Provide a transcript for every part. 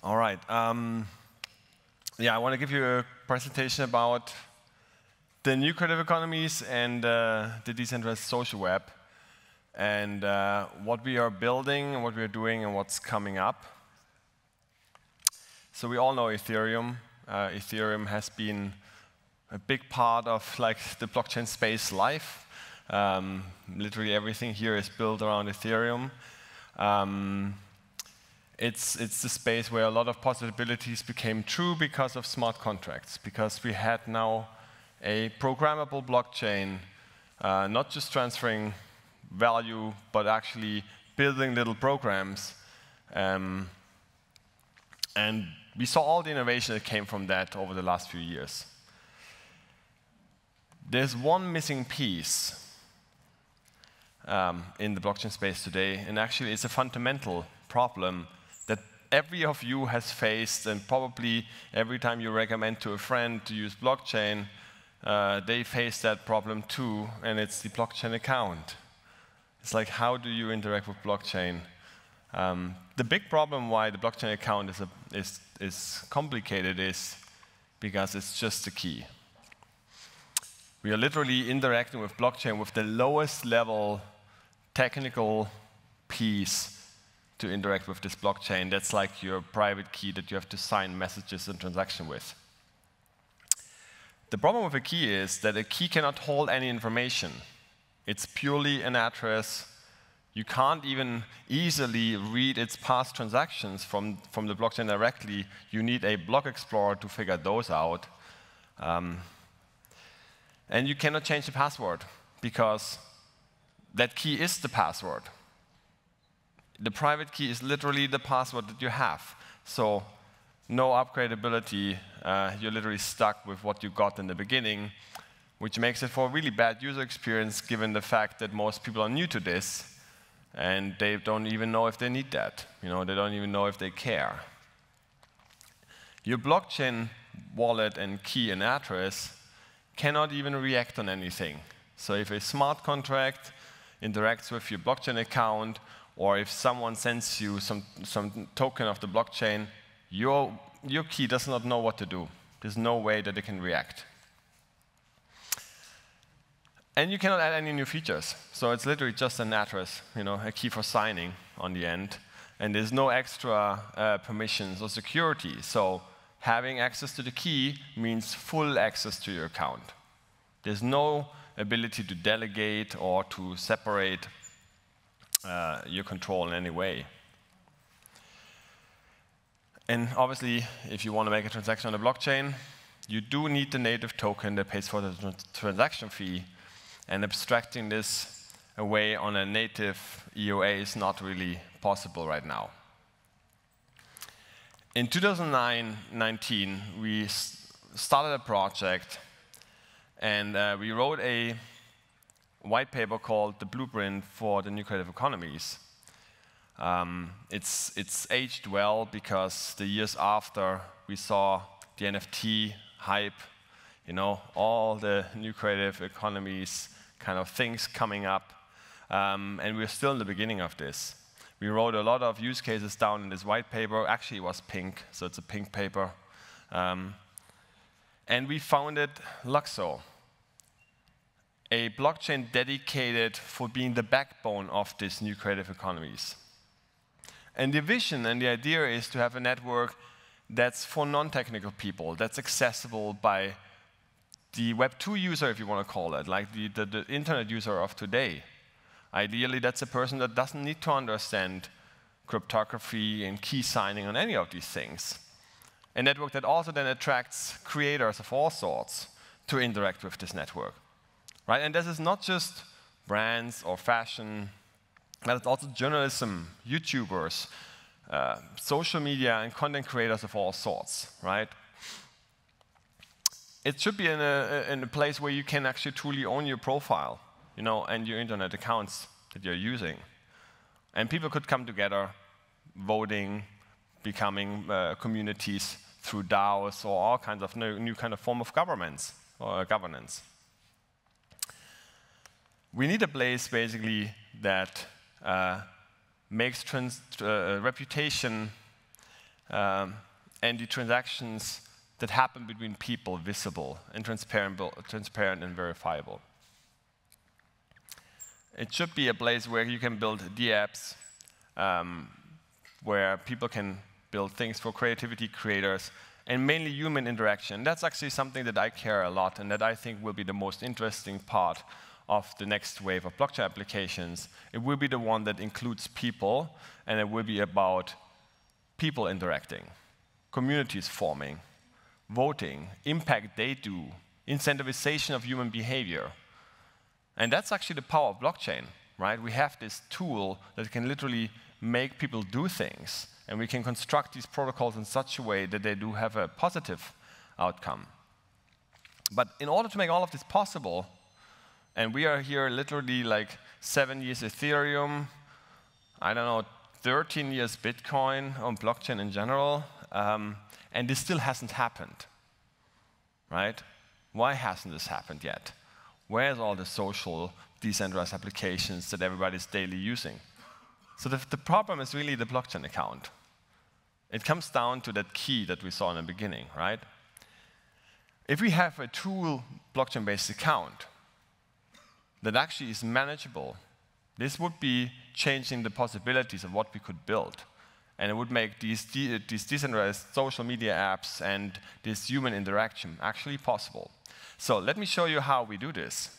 All right. Yeah, I want to give you a presentation about the new creative economies and the decentralized social web, and what we are building, and what we are doing, and what's coming up. So we all know Ethereum. Ethereum has been a big part of the blockchain space life. Literally everything here is built around Ethereum. It's the space where a lot of possibilities became true because of smart contracts, because we had now a programmable blockchain, not just transferring value, but actually building little programs. And we saw all the innovation that came from that over the last few years. There's one missing piece in the blockchain space today, and actually it's a fundamental problem that every of you has faced, and probably every time you recommend to a friend to use blockchain, they face that problem too, and it's the blockchain account. It's like, how do you interact with blockchain? The big problem why the blockchain account is complicated is because it's just a key. We are literally interacting with blockchain with the lowest level technical piece to interact with this blockchain. That's like your private key that you have to sign messages and transactions with. The problem with a key is that a key cannot hold any information. It's purely an address. You can't even easily read its past transactions from the blockchain directly. You need a block explorer to figure those out. And you cannot change the password, because that key is the password. The private key is literally the password that you have. So no upgradability. You're literally stuck with what you got in the beginning, which makes it for a really bad user experience, given the fact that most people are new to this, and they don't even know if they need that. They don't even know if they care. Your blockchain wallet and key and address cannot even react on anything. So if a smart contract interacts with your blockchain account, or if someone sends you some token of the blockchain, your key does not know what to do. There's no way that it can react. And you cannot add any new features. So it's literally just an address, a key for signing on the end. And there's no extra permissions or security. So having access to the key means full access to your account. There's no ability to delegate or to separate your control in any way. And obviously, if you want to make a transaction on the blockchain, you do need the native token that pays for the transaction fee. And abstracting this away on a native EOA is not really possible right now. In 2019, we started a project, and we wrote a white paper called The Blueprint for the New Creative Economies. It's aged well, because the years after we saw the NFT hype, all the new creative economies kind of things coming up, and we're still in the beginning of this. We wrote a lot of use cases down in this white paper. Actually, it was pink, so it's a pink paper. And we founded LUKSO, a blockchain dedicated for being the backbone of these new creative economies. And the vision and the idea is to have a network that's for non-technical people, that's accessible by the Web 2 user, if you want to call it, like the internet user of today. Ideally, that's a person that doesn't need to understand cryptography and key signing on any of these things. A network that also then attracts creators of all sorts to interact with this network. Right? And this is not just brands or fashion, but it's also journalism, YouTubers, social media, and content creators of all sorts. Right? It should be in a place where you can actually truly own your profile, and your internet accounts that you're using. And people could come together, voting, becoming communities through DAOs or all kinds of new kind of form of governance. We need a place, basically, that makes reputation and the transactions that happen between people visible and transparent and verifiable. It should be a place where you can build the apps, where people can build things for creativity creators, and mainly human interaction. That's actually something that I care a lot and that I think will be the most interesting part of the next wave of blockchain applications. It will be the one that includes people, and it will be about people interacting, communities forming, voting, impact they do, incentivization of human behavior. And that's actually the power of blockchain, right? We have this tool that can literally make people do things, and we can construct these protocols in such a way that they do have a positive outcome. But in order to make all of this possible, and we are here literally like 7 years Ethereum, I don't know, 13 years Bitcoin on blockchain in general, and this still hasn't happened, right? Why hasn't this happened yet? Where's all the social decentralized applications that everybody's daily using? So the problem is really the blockchain account. It comes down to that key that we saw in the beginning, right? If we have a true blockchain-based account that actually is manageable, this would be changing the possibilities of what we could build. And it would make these decentralized social media apps and this human interaction actually possible. So let me show you how we do this,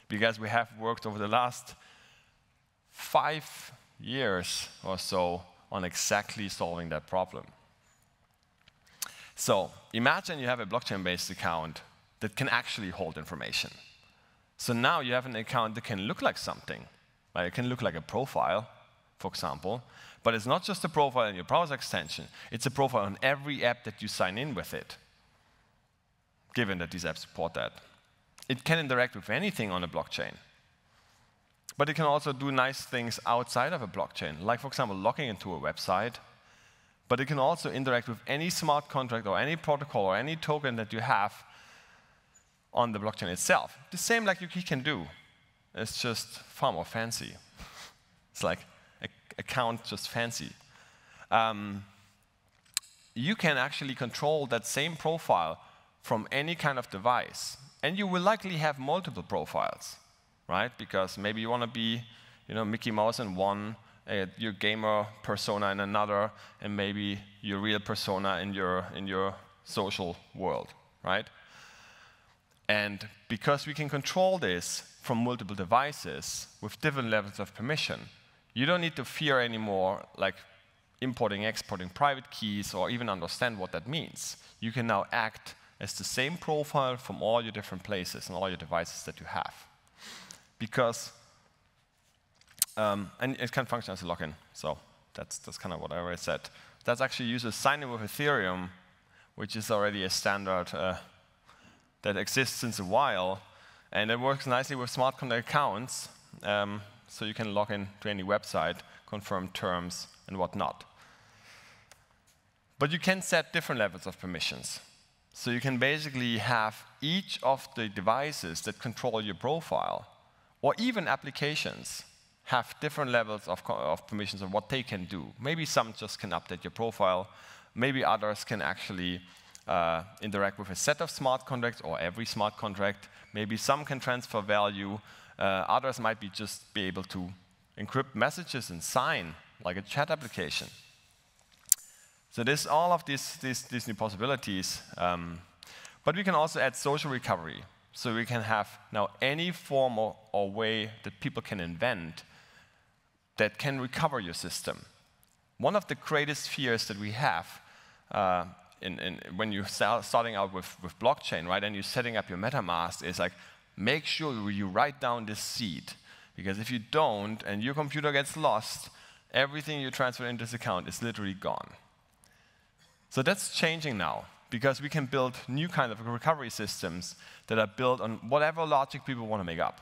because we have worked over the last 5 years or so on exactly solving that problem. So imagine you have a blockchain-based account that can actually hold information. So now you have an account that can look like something. Right? It can look like a profile, for example, but it's not just a profile in your browser extension. It's a profile on every app that you sign in with it, given that these apps support that. It can interact with anything on a blockchain. But it can also do nice things outside of a blockchain, like, for example, logging into a website. But it can also interact with any smart contract or any protocol or any token that you have on the blockchain itself. The same like YuKey can do. It's just far more fancy. It's like account just fancy. You can actually control that same profile from any kind of device. And you will likely have multiple profiles, right? Because maybe you want to be, Mickey Mouse in one, your gamer persona in another, and maybe your real persona in your social world, right? And because we can control this from multiple devices with different levels of permission, you don't need to fear anymore, like importing, exporting private keys, or even understand what that means. You can now act as the same profile from all your different places and all your devices that you have. Because, and it can function as a login, so that's kind of what I already said. That actually uses sign-in with Ethereum, which is already a standard that exists since a while, and it works nicely with smart contract accounts, so you can log in to any website, confirm terms, and whatnot. But you can set different levels of permissions. So you can basically have each of the devices that control your profile, or even applications, have different levels of permissions of what they can do. Maybe some just can update your profile. Maybe others can actually interact with a set of smart contracts or every smart contract. Maybe some can transfer value. Others might just be able to encrypt messages and sign, like a chat application. So there's all of these new possibilities. But we can also add social recovery. So we can have now any form or way that people can invent that can recover your system. One of the greatest fears that we have when you're starting out with blockchain, right, and you're setting up your MetaMask is like, make sure you write down this seed. Because if you don't and your computer gets lost, everything you transfer into this account is literally gone. So that's changing now, because we can build new kind of recovery systems that are built on whatever logic people want to make up.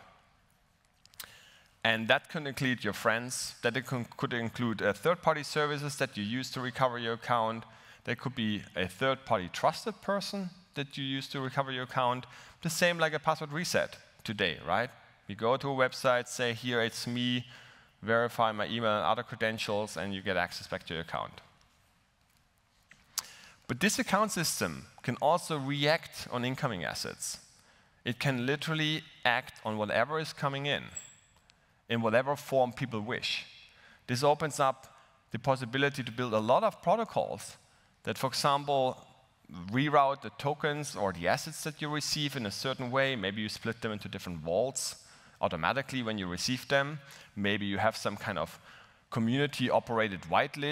And that could include your friends, that it could include third-party services that you use to recover your account. There could be a third-party trusted person that you use to recover your account. The same like a password reset today, right? You go to a website, say, here, it's me, verify my email and other credentials, and you get access back to your account. But this account system can also react on incoming assets. It can literally act on whatever is coming in whatever form people wish. This opens up the possibility to build a lot of protocols that, for example, reroute the tokens or the assets that you receive in a certain way. Maybe you split them into different vaults automatically when you receive them. Maybe you have some kind of community-operated whitelist